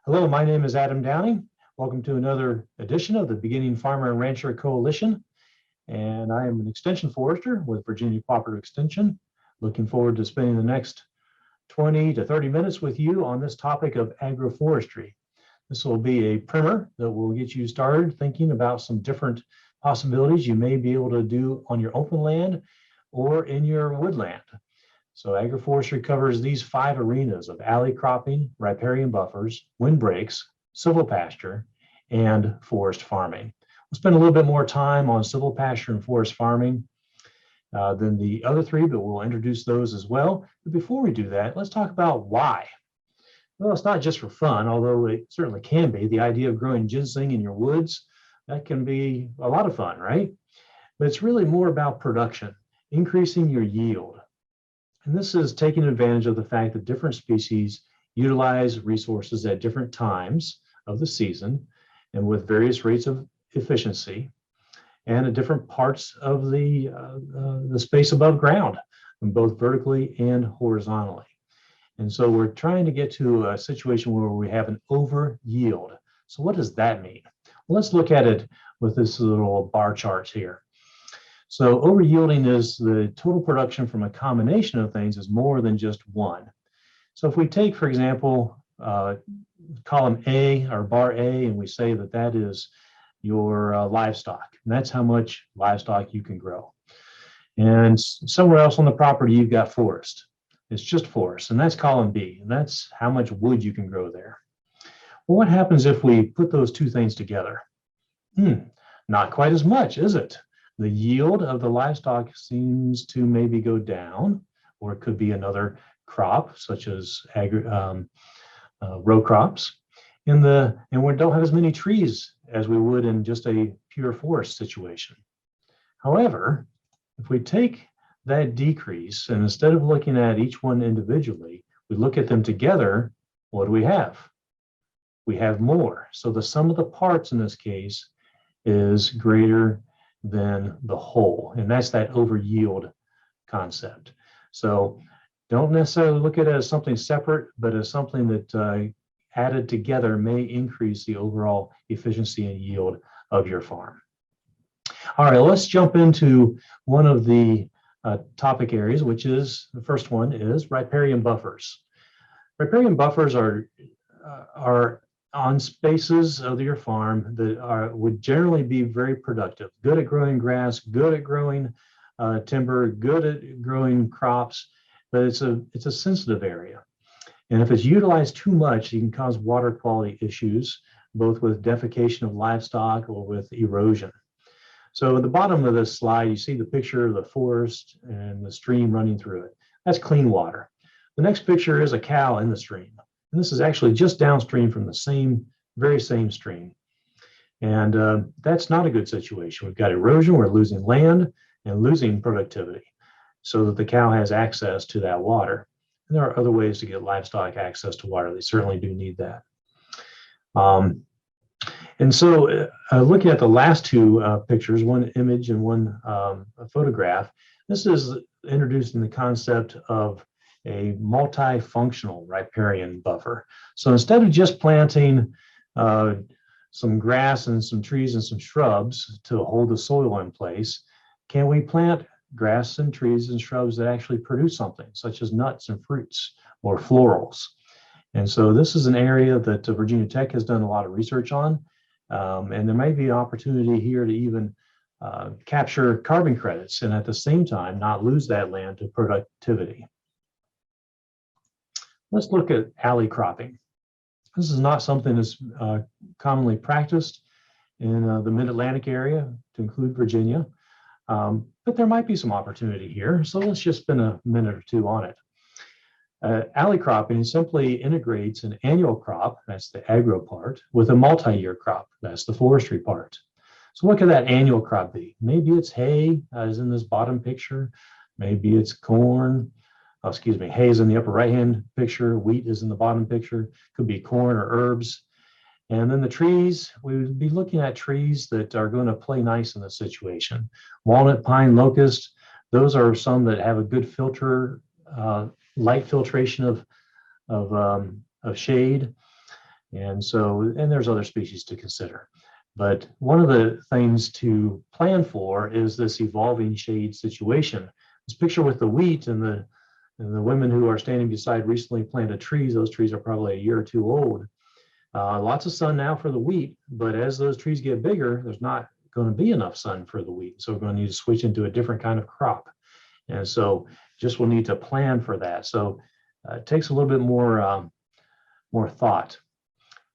Hello, my name is Adam Downing. Welcome to another edition of the Beginning Farmer and Rancher Coalition. And I am an extension forester with Virginia Cooperative Extension. Looking forward to spending the next 20 to 30 minutes with you on this topic of agroforestry. This will be a primer that will get you started thinking about some different possibilities you may be able to do on your open land or in your woodland. So agroforestry covers these 5 arenas of alley cropping, riparian buffers, windbreaks, silvopasture, and forest farming. We'll spend a little bit more time on silvopasture and forest farming than the other 3, but we'll introduce those as well. But before we do that, let's talk about why. Well, it's not just for fun, although it certainly can be. The idea of growing ginseng in your woods, that can be a lot of fun, right? But it's really more about production, increasing your yield. And this is taking advantage of the fact that different species utilize resources at different times of the season and with various rates of efficiency and at different parts of the space above ground, both vertically and horizontally. And so we're trying to get to a situation where we have an over yield. So what does that mean? Well, let's look at it with this little bar chart here. So over yielding is the total production from a combination of things is more than just one. So if we take, for example, column A or bar A, and we say that that is your livestock, and that's how much livestock you can grow. And somewhere else on the property, you've got forest. It's just forest, and that's column B, and that's how much wood you can grow there. Well, what happens if we put those 2 things together? Not quite as much, is it? The yield of the livestock seems to maybe go down, or it could be another crop, such as row crops. And we don't have as many trees as we would in just a pure forest situation. However, if we take that decrease, and instead of looking at each one individually, we look at them together, what do we have? We have more. So the sum of the parts in this case is greater than the whole, and that's that over yield concept. So don't necessarily look at it as something separate, but as something that added together may increase the overall efficiency and yield of your farm. All right, let's jump into one of the topic areas, which is the first one is riparian buffers. Riparian buffers are on spaces of your farm that would generally be very productive, good at growing grass, good at growing timber, good at growing crops, but it's a sensitive area. And if it's utilized too much, it can cause water quality issues, both with defecation of livestock or with erosion. So at the bottom of this slide, you see the picture of the forest and the stream running through it. That's clean water. The next picture is a cow in the stream. And this is actually just downstream from the very same stream. And that's not a good situation. We've got erosion, we're losing land and losing productivity so that the cow has access to that water. And there are other ways to get livestock access to water. They certainly do need that. And so looking at the last 2 pictures, one image and one photograph, this is introducing the concept of a multifunctional riparian buffer. So instead of just planting some grass and some trees and some shrubs to hold the soil in place, can we plant grass and trees and shrubs that actually produce something, such as nuts and fruits or florals? And so this is an area that Virginia Tech has done a lot of research on, and there may be an opportunity here to even capture carbon credits and at the same time not lose that land to productivity. Let's look at alley cropping. This is not something that's commonly practiced in the Mid-Atlantic area, to include Virginia, but there might be some opportunity here. So let's just spend a minute or 2 on it. Alley cropping simply integrates an annual crop, that's the agro part, with a multi-year crop, that's the forestry part. So what could that annual crop be? Maybe it's hay, as in this bottom picture. Maybe it's corn. Hay is in the upper right-hand picture. Wheat is in the bottom picture. Could be corn or herbs. And then the trees, we would be looking at trees that are going to play nice in this situation. Walnut, pine, locust, those are some that have a good filter, light filtration of shade. And there's other species to consider. But one of the things to plan for is this evolving shade situation. This picture with the wheat and the women who are standing beside recently planted trees, those trees are probably a year or two old. Lots of sun now for the wheat, but as those trees get bigger, there's not going to be enough sun for the wheat. So we're going to need to switch into a different kind of crop. And so just we'll need to plan for that. So it takes a little bit more thought.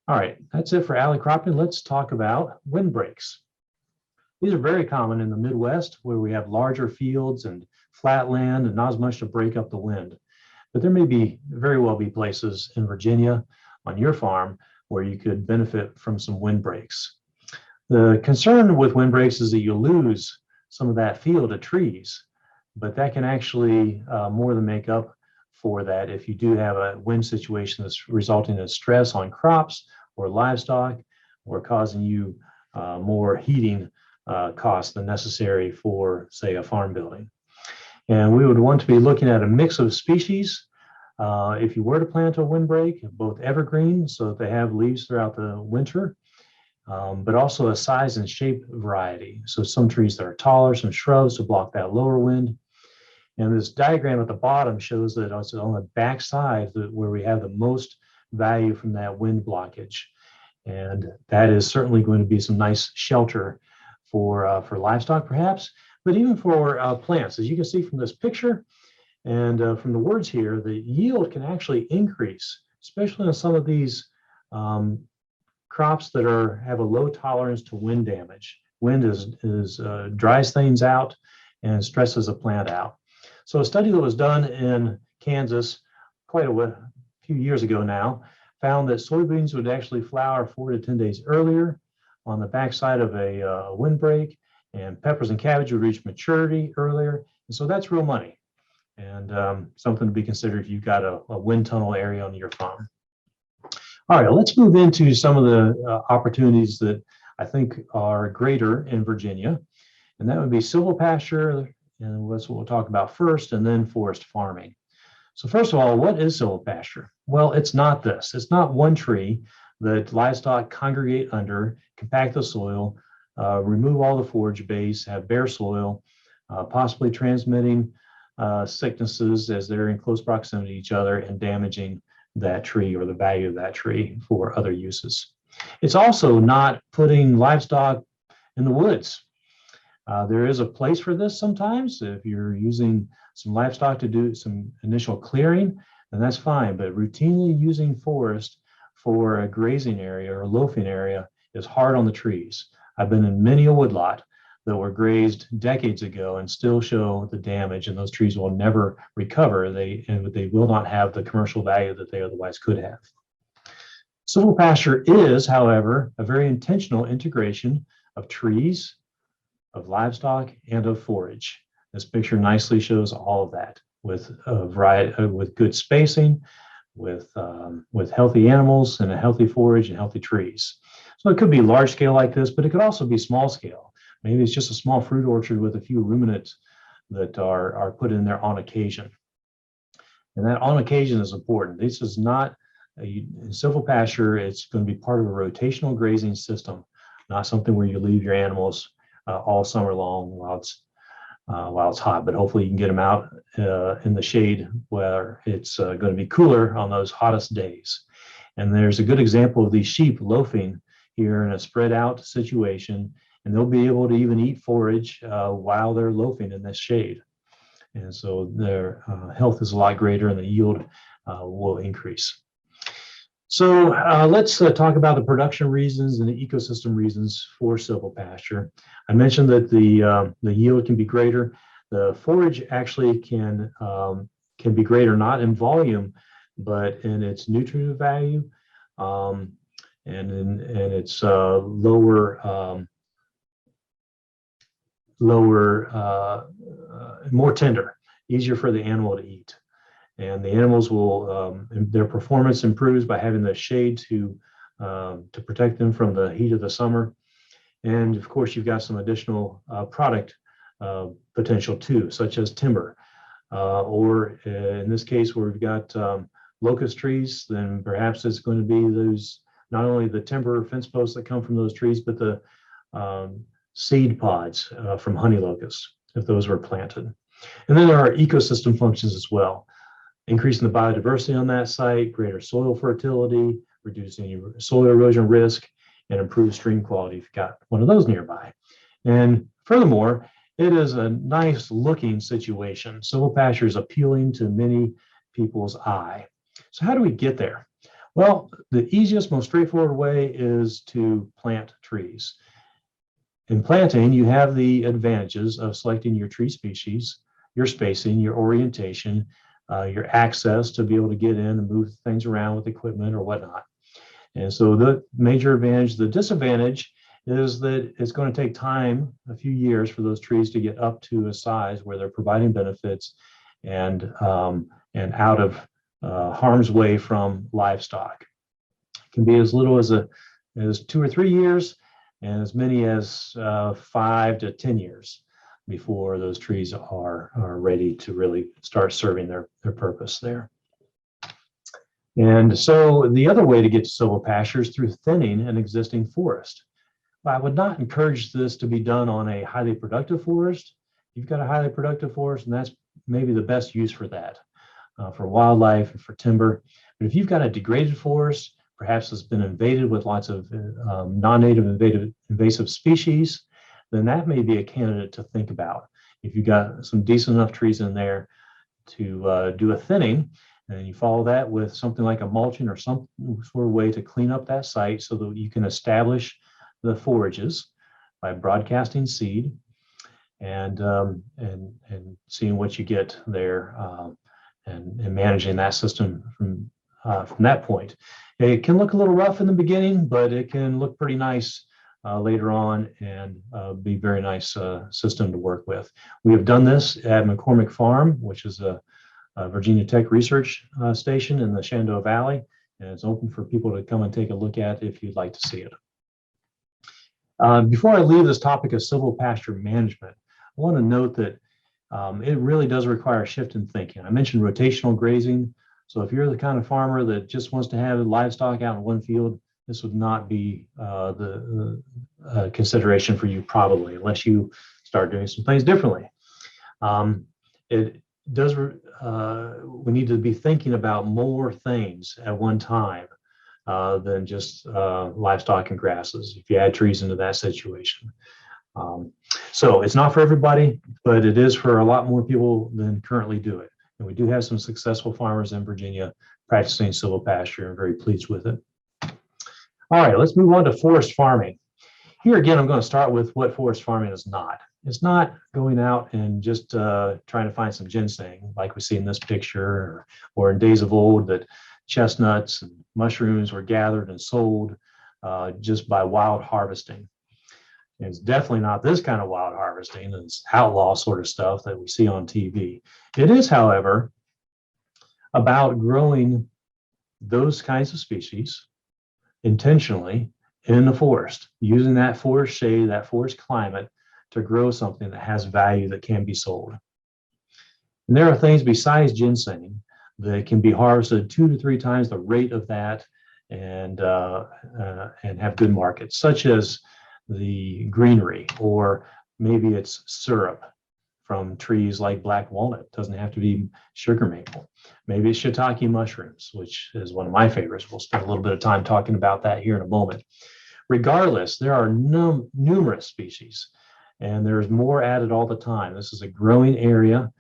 All right, that's it for alley cropping. Let's talk about windbreaks. These are very common in the Midwest where we have larger fields and flat land and not as much to break up the wind. But there may very well be places in Virginia on your farm where you could benefit from some windbreaks. The concern with windbreaks is that you lose some of that field of trees, but that can actually more than make up for that if you do have a wind situation that's resulting in stress on crops or livestock or causing you more heating costs than necessary for, say, a farm building. And we would want to be looking at a mix of species. If you were to plant a windbreak, both evergreen, so that they have leaves throughout the winter, but also a size and shape variety. So some trees that are taller, some shrubs to block that lower wind. And this diagram at the bottom shows that it's on the back side where we have the most value from that wind blockage. And that is certainly going to be some nice shelter for livestock perhaps, but even for plants. As you can see from this picture and from the words here, the yield can actually increase, especially on some of these crops that have a low tolerance to wind damage. Wind dries things out and stresses a plant out. So a study that was done in Kansas quite a few years ago now found that soybeans would actually flower 4 to 10 days earlier on the backside of a windbreak, and peppers and cabbage would reach maturity earlier. And so that's real money and something to be considered if you've got a wind tunnel area on your farm. All right, let's move into some of the opportunities that I think are greater in Virginia, and that would be silvopasture, and that's what we'll talk about first, and then forest farming. So first of all, what is silvopasture? Well, it's not this. It's not one tree that livestock congregate under, compact the soil, remove all the forage base, have bare soil, possibly transmitting sicknesses as they're in close proximity to each other and damaging that tree or the value of that tree for other uses. It's also not putting livestock in the woods. There is a place for this sometimes. If you're using some livestock to do some initial clearing, then that's fine. But routinely using forest for a grazing area or a loafing area is hard on the trees. I've been in many a woodlot that were grazed decades ago and still show the damage, and those trees will never recover. They will not have the commercial value that they otherwise could have. Silvopasture is, however, a very intentional integration of trees, of livestock, and of forage. This picture nicely shows all of that with a variety, with good spacing, with healthy animals and a healthy forage and healthy trees. So it could be large scale like this, but it could also be small scale. Maybe it's just a small fruit orchard with a few ruminants that are put in there on occasion. And that on occasion is important. This is not in silvopasture. It's going to be part of a rotational grazing system, not something where you leave your animals all summer long while it's hot, but hopefully you can get them out in the shade where it's going to be cooler on those hottest days. And there's a good example of these sheep loafing here in a spread out situation, and they'll be able to even eat forage while they're loafing in this shade. And so their health is a lot greater and the yield will increase. So let's talk about the production reasons and the ecosystem reasons for silvopasture. I mentioned that the yield can be greater. The forage actually can be greater, not in volume, but in its nutrient value and in its more tender, easier for the animal to eat. And the animals will, their performance improves by having the shade to protect them from the heat of the summer. And of course, you've got some additional product potential too, such as timber. Or in this case, where we've got locust trees, then perhaps it's going to be those not only the timber fence posts that come from those trees, but the seed pods from honey locusts, if those were planted. And then there are ecosystem functions as well, increasing the biodiversity on that site, greater soil fertility, reducing soil erosion risk, and improved stream quality if you've got one of those nearby. And furthermore, it is a nice looking situation. Silvopasture is appealing to many people's eye. So how do we get there? Well, the easiest, most straightforward way is to plant trees. In planting, you have the advantages of selecting your tree species, your spacing, your orientation, your access to be able to get in and move things around with equipment or whatnot. And so the major advantage, the disadvantage is that it's going to take time, a few years, for those trees to get up to a size where they're providing benefits and out of harm's way from livestock. It can be as little as 2 or 3 years, and as many as 5 to 10 years before those trees are ready to really start serving their purpose there. And so the other way to get to silvopasture is through thinning an existing forest. But I would not encourage this to be done on a highly productive forest. You've got a highly productive forest, and that's maybe the best use for that, for wildlife and for timber. But if you've got a degraded forest, perhaps it's been invaded with lots of non-native invasive species, then that may be a candidate to think about. If you've got some decent enough trees in there to do a thinning, and you follow that with something like a mulching or some sort of way to clean up that site so that you can establish the forages by broadcasting seed and seeing what you get there and managing that system from that point. It can look a little rough in the beginning, but it can look pretty nice later on and be a very nice system to work with. We have done this at McCormick Farm, which is a Virginia Tech research station in the Shenandoah Valley, and it's open for people to come and take a look at if you'd like to see it. Before I leave this topic of silvopasture management, I want to note that it really does require a shift in thinking. I mentioned rotational grazing. So if you're the kind of farmer that just wants to have livestock out in one field, this would not be the consideration for you probably, unless you start doing some things differently. It does, we need to be thinking about more things at one time than just livestock and grasses, if you add trees into that situation. So it's not for everybody, but it is for a lot more people than currently do it. And we do have some successful farmers in Virginia practicing silvopasture and very pleased with it. All right, let's move on to forest farming. Here again, I'm going to start with what forest farming is not. It's not going out and just trying to find some ginseng like we see in this picture, or in days of old that chestnuts and mushrooms were gathered and sold just by wild harvesting. It's definitely not this kind of wild harvesting. It's outlaw sort of stuff that we see on TV. It is, however, about growing those kinds of species intentionally in the forest, using that forest shade, that forest climate to grow something that has value that can be sold. And there are things besides ginseng that can be harvested 2 to 3 times the rate of that and have good markets, such as the greenery, or maybe it's syrup from trees like black walnut. It doesn't have to be sugar maple. Maybe it's shiitake mushrooms, which is one of my favorites. We'll spend a little bit of time talking about that here in a moment. Regardless, there are numerous species, and there's more added all the time. This is a growing area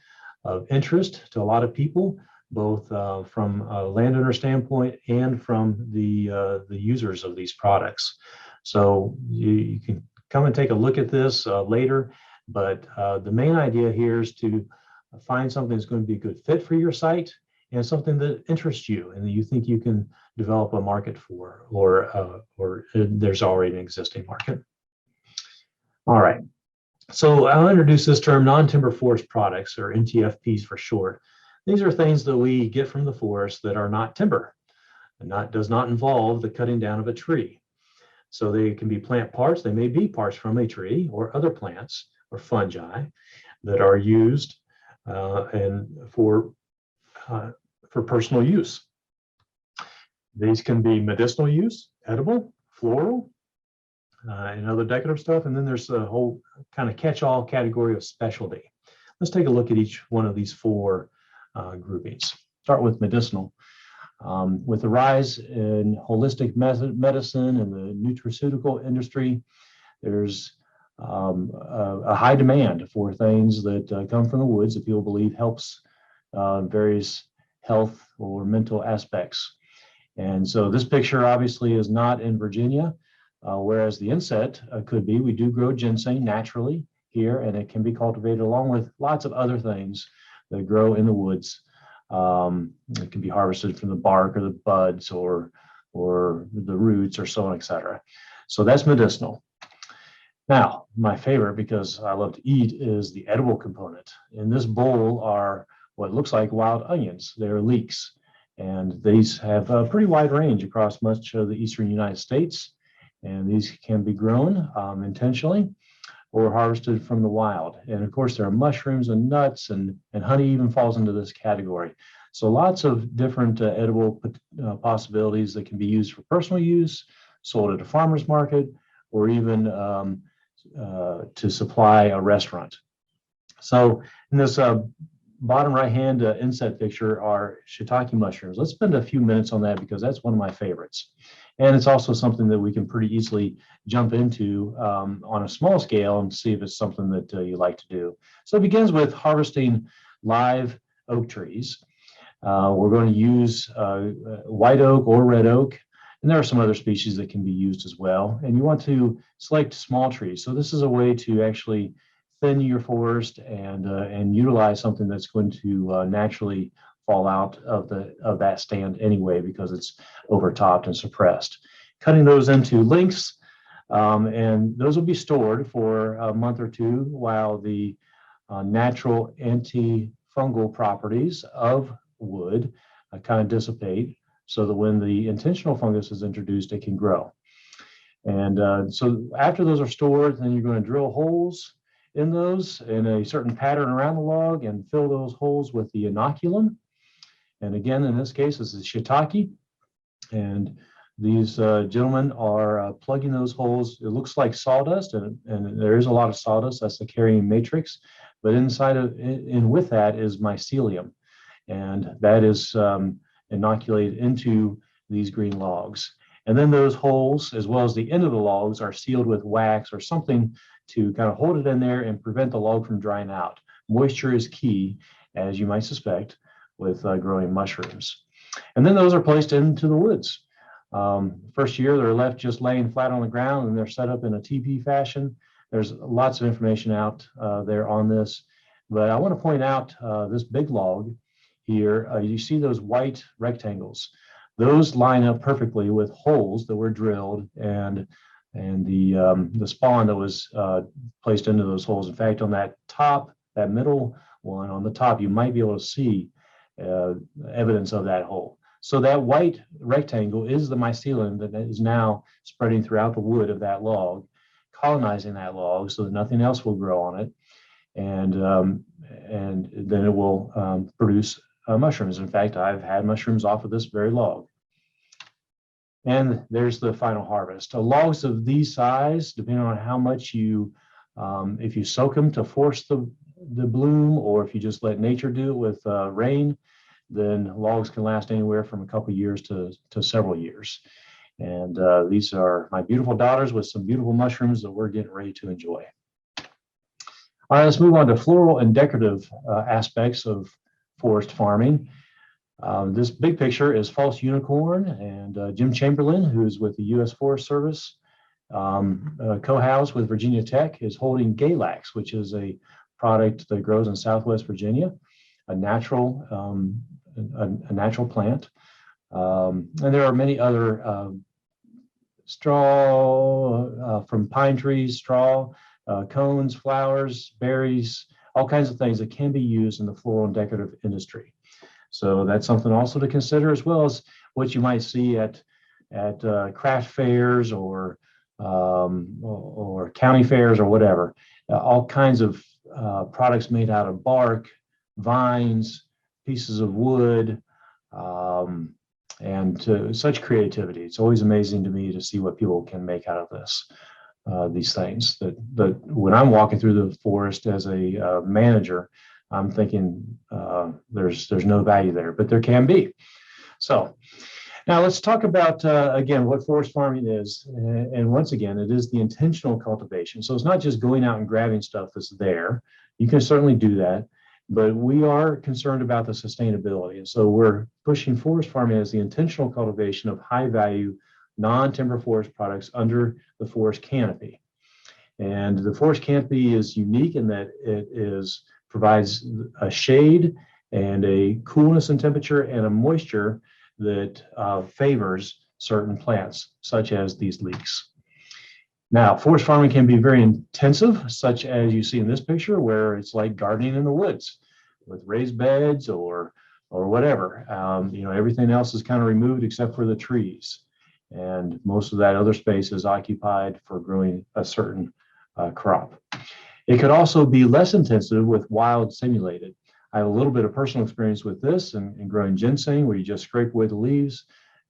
of interest to a lot of people, both from a landowner standpoint and from the users of these products. So you can come and take a look at this later, but the main idea here is to find something that's going to be a good fit for your site and something that interests you and that you think you can develop a market for, or there's already an existing market. All right, so I'll introduce this term, non-timber forest products, or NTFPs for short. These are things that we get from the forest that are not timber, and does not involve the cutting down of a tree. So they can be plant parts. They may be parts from a tree or other plants or fungi that are used and for personal use. These can be medicinal use, edible, floral, and other decorative stuff. And then there's a whole kind of catch-all category of specialty. Let's take a look at each one of these four groupings. Start with medicinal. With the rise in holistic medicine and the nutraceutical industry, there's a high demand for things that come from the woods that people believe helps various health or mental aspects. And so this picture obviously is not in Virginia, whereas the inset could be. We do grow ginseng naturally here, and it can be cultivated along with lots of other things that grow in the woods. It can be harvested from the bark or the buds or the roots or so on, etc. So that's medicinal. Now, my favorite, because I love to eat, is the edible component. In this bowl are what looks like wild onions. They're leeks, and these have a pretty wide range across much of the eastern United States. And these can be grown intentionally or harvested from the wild. And of course, there are mushrooms and nuts, and honey even falls into this category. So lots of different edible possibilities that can be used for personal use, sold at a farmer's market, or even to supply a restaurant. So in this bottom right-hand inset picture are shiitake mushrooms. Let's spend a few minutes on that because that's one of my favorites. And it's also something that we can pretty easily jump into on a small scale and see if it's something that you like to do. So it begins with harvesting live oak trees. We're going to use white oak or red oak, and there are some other species that can be used as well. And you want to select small trees. So this is a way to actually thin your forest and utilize something that's going to naturally fall out of that stand anyway because it's overtopped and suppressed. Cutting those into lengths, and those will be stored for a month or two while the natural antifungal properties of wood kind of dissipate, so that when the intentional fungus is introduced, it can grow. And so after those are stored, then you're going to drill holes in those in a certain pattern around the log and fill those holes with the inoculum. And again, in this case, this is shiitake. And these gentlemen are plugging those holes. It looks like sawdust, and there is a lot of sawdust. That's the carrying matrix. But inside of and with that is mycelium. And that is inoculated into these green logs. And then those holes, as well as the end of the logs, are sealed with wax or something to kind of hold it in there and prevent the log from drying out. Moisture is key, as you might suspect, with growing mushrooms. And then those are placed into the woods. First year, they're left just laying flat on the ground, and they're set up in a teepee fashion. There's lots of information out there on this, but I want to point out this big log here. You see those white rectangles. Those line up perfectly with holes that were drilled and the spawn that was placed into those holes. In fact, on that middle one on the top, you might be able to see evidence of that hole. So that white rectangle is the mycelium that is now spreading throughout the wood of that log, colonizing that log so that nothing else will grow on it, and then it will produce mushrooms. In fact, I've had mushrooms off of this very log. And there's the final harvest. Logs of these size, depending on how much you, if you soak them to force the bloom, or if you just let nature do it with rain, then logs can last anywhere from a couple years to several years. And these are my beautiful daughters with some beautiful mushrooms that we're getting ready to enjoy. All right, let's move on to floral and decorative aspects of forest farming. This big picture is false unicorn, and Jim Chamberlain, who's with the U.S. Forest Service, co-housed with Virginia Tech, is holding Galax, which is a product that grows in Southwest Virginia, a natural plant. And there are many other straw from pine trees, straw, cones, flowers, berries, all kinds of things that can be used in the floral and decorative industry. So that's something also to consider, as well as what you might see at craft fairs or county fairs or whatever. All kinds of products made out of bark, vines, pieces of wood, and to such creativity. It's always amazing to me to see what people can make out of this. These things that when I'm walking through the forest as a manager, I'm thinking there's no value there, but there can be. So now let's talk about again what forest farming is, and once again, it is the intentional cultivation. So it's not just going out and grabbing stuff that's there. You can certainly do that, but we are concerned about the sustainability, and so we're pushing forest farming as the intentional cultivation of high value non-timber forest products under the forest canopy. And the forest canopy is unique in that it provides a shade and a coolness and temperature and a moisture that favors certain plants, such as these leeks. Now, forest farming can be very intensive, such as you see in this picture, where it's like gardening in the woods with raised beds or whatever. Everything else is kind of removed except for the trees. And most of that other space is occupied for growing a certain crop. It could also be less intensive with wild simulated. I have a little bit of personal experience with this and growing ginseng, where you just scrape away the leaves,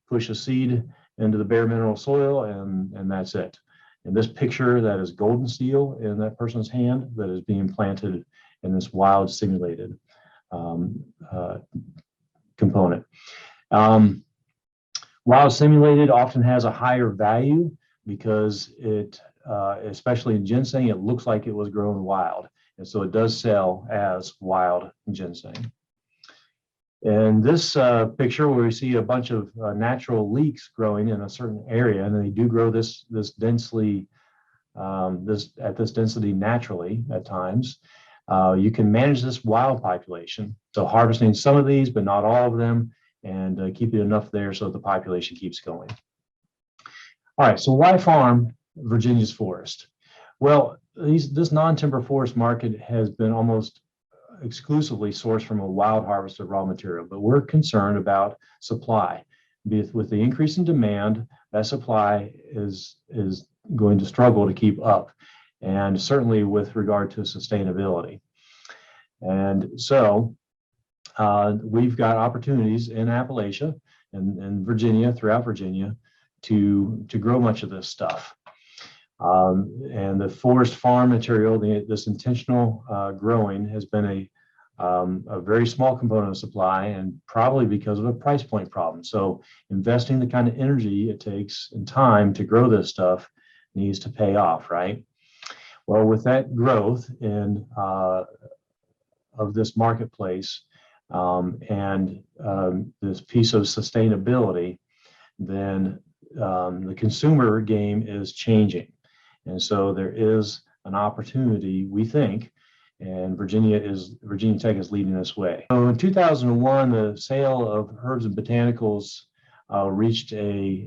push a seed into the bare mineral soil, and that's it. In this picture, that is golden seal in that person's hand that is being planted in this wild simulated component. Wild simulated often has a higher value because it, especially in ginseng, it looks like it was grown wild. And so it does sell as wild ginseng. In this picture, where we see a bunch of natural leeks growing in a certain area, and they do grow this densely, at this density naturally at times, you can manage this wild population. So harvesting some of these, but not all of them, and keeping enough there so the population keeps going. All right, so why farm Virginia's forest? Well, this non-timber forest market has been almost exclusively sourced from a wild harvest of raw material, but we're concerned about supply. With the increase in demand, that supply is going to struggle to keep up, and certainly with regard to sustainability. And so we've got opportunities in Appalachia and Virginia, throughout Virginia, to grow much of this stuff. And the forest farm material, this intentional growing, has been a very small component of supply, and probably because of a price point problem. So investing the kind of energy it takes and time to grow this stuff needs to pay off, right? Well, with that growth in of this marketplace and this piece of sustainability, then the consumer game is changing. And so there is an opportunity, we think, and Virginia Tech is leading this way. So in 2001, the sale of herbs and botanicals reached a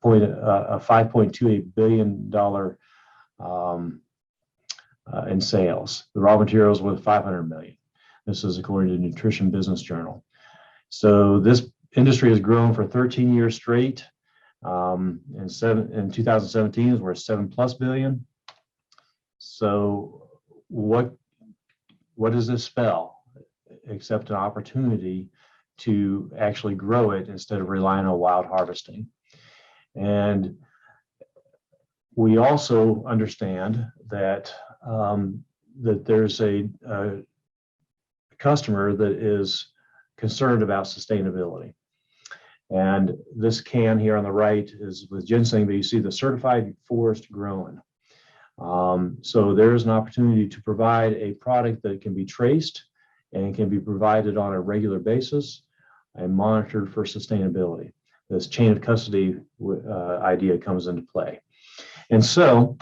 $5.28 billion in sales. The raw materials were 500 million. This is according to Nutrition Business Journal. So this industry has grown for 13 years straight. In 2017 is worth $7+ billion. So what does this spell except an opportunity to actually grow it instead of relying on wild harvesting? And we also understand that that there's a customer that is concerned about sustainability. And this can here on the right is with ginseng, but you see the certified forest grown. So there's an opportunity to provide a product that can be traced and can be provided on a regular basis and monitored for sustainability. This chain of custody idea comes into play. And so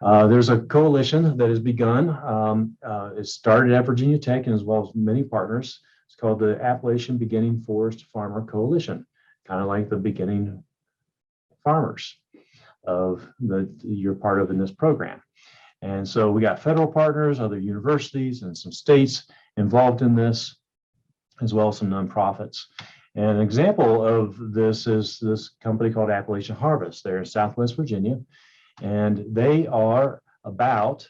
there's a coalition that has begun. It started at Virginia Tech and as well as many partners. It's called the Appalachian Beginning Forest Farmer Coalition, kind of like the beginning farmers of you're part of in this program. And so we got federal partners, other universities, and some states involved in this, as well as some nonprofits. And an example of this is this company called Appalachian Harvest. They're in Southwest Virginia, and they are about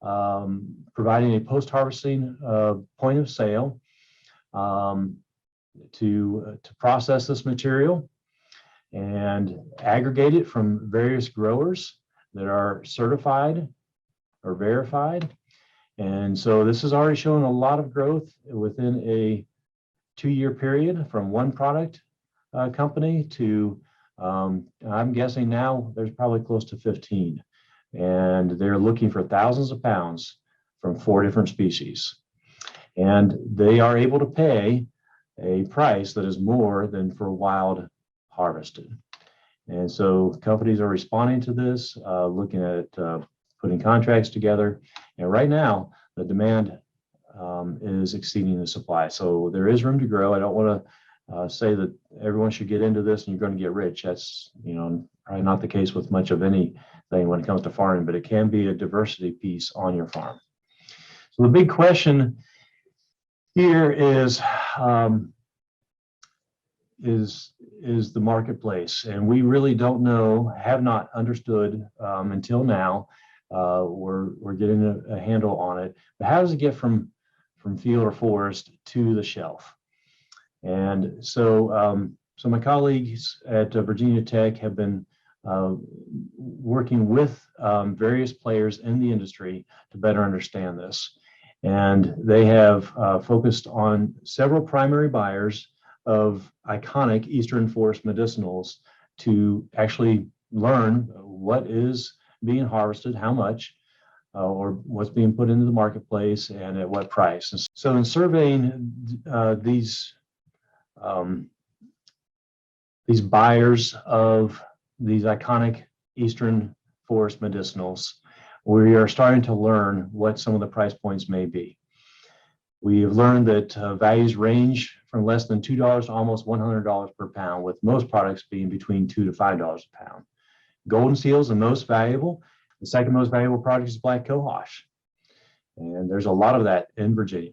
providing a post-harvesting point of sale to process this material and aggregate it from various growers that are certified or verified. And so this has already shown a lot of growth within a 2-year period from one product company to, I'm guessing now there's probably close to 15. And they're looking for thousands of pounds from 4 different species. And they are able to pay a price that is more than for wild harvested. And so companies are responding to this, looking at putting contracts together. And right now, the demand is exceeding the supply. So there is room to grow. I don't want to say that everyone should get into this and you're going to get rich. That's, probably not the case with much of anything when it comes to farming, but it can be a diversity piece on your farm. So the big question here is the marketplace, and we really don't know, have not understood until now. We're getting a handle on it, but how does it get from field or forest to the shelf? And so so my colleagues at Virginia Tech have been working with various players in the industry to better understand this. And they have focused on several primary buyers of iconic Eastern forest medicinals to actually learn what is being harvested, how much, or what's being put into the marketplace and at what price. And so in surveying these buyers of these iconic Eastern forest medicinals, we are starting to learn what some of the price points may be. We have learned that values range from less than $2 to almost $100 per pound, with most products being between $2 to $5 a pound. Golden seal is the most valuable. The second most valuable product is black cohosh. And there's a lot of that in Virginia.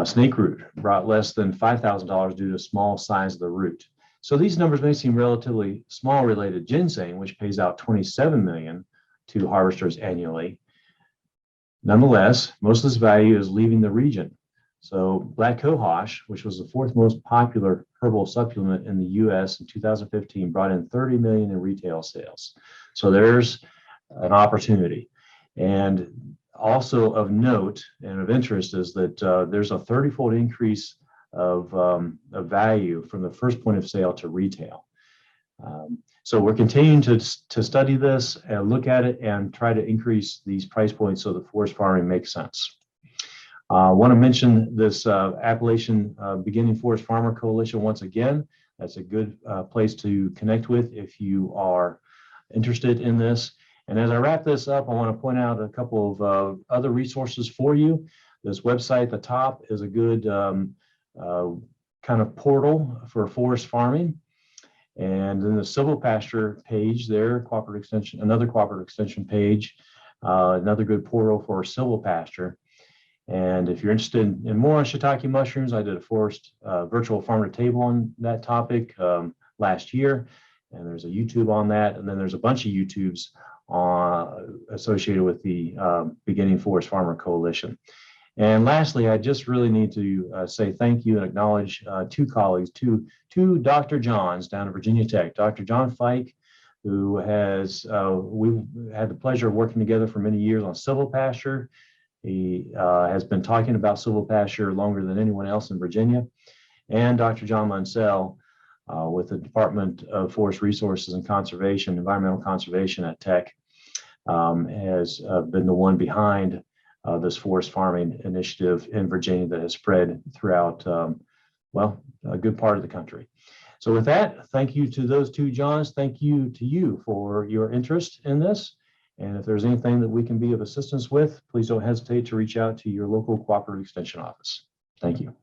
Snake root brought less than $5,000 due to small size of the root. So these numbers may seem relatively small related to ginseng, which pays out $27 million to harvesters annually. Nonetheless, most of this value is leaving the region. So black cohosh, which was the 4th most popular herbal supplement in the US in 2015, brought in $30 million in retail sales. So there's an opportunity. And also of note and of interest is that there's a 30-fold increase of value from the first point of sale to retail. So we're continuing to study this and look at it and try to increase these price points so that forest farming makes sense. I want to mention this Appalachian Beginning Forest Farmer Coalition once again. That's a good place to connect with if you are interested in this. And as I wrap this up, I want to point out a couple of other resources for you. This website at the top is a good kind of portal for forest farming. And then the silvopasture page there, another cooperative extension page, another good portal for silvopasture. And if you're interested in more on shiitake mushrooms, I did a forest virtual farmer table on that topic last year, and there's a YouTube on that. And then there's a bunch of YouTubes associated with the Beginning Forest Farmer Coalition. And lastly, I just really need to say thank you and acknowledge 2 colleagues, two Dr. Johns down at Virginia Tech. Dr. John Fike, who has, we've had the pleasure of working together for many years on silvopasture. He has been talking about silvopasture longer than anyone else in Virginia. And Dr. John Munsell with the Department of Forest Resources and Conservation, Environmental Conservation at Tech, has been the one behind this forest farming initiative in Virginia that has spread throughout, well, a good part of the country. So with that, thank you to those 2 Johns. Thank you to you for your interest in this. And if there's anything that we can be of assistance with, please don't hesitate to reach out to your local cooperative extension office. Thank you.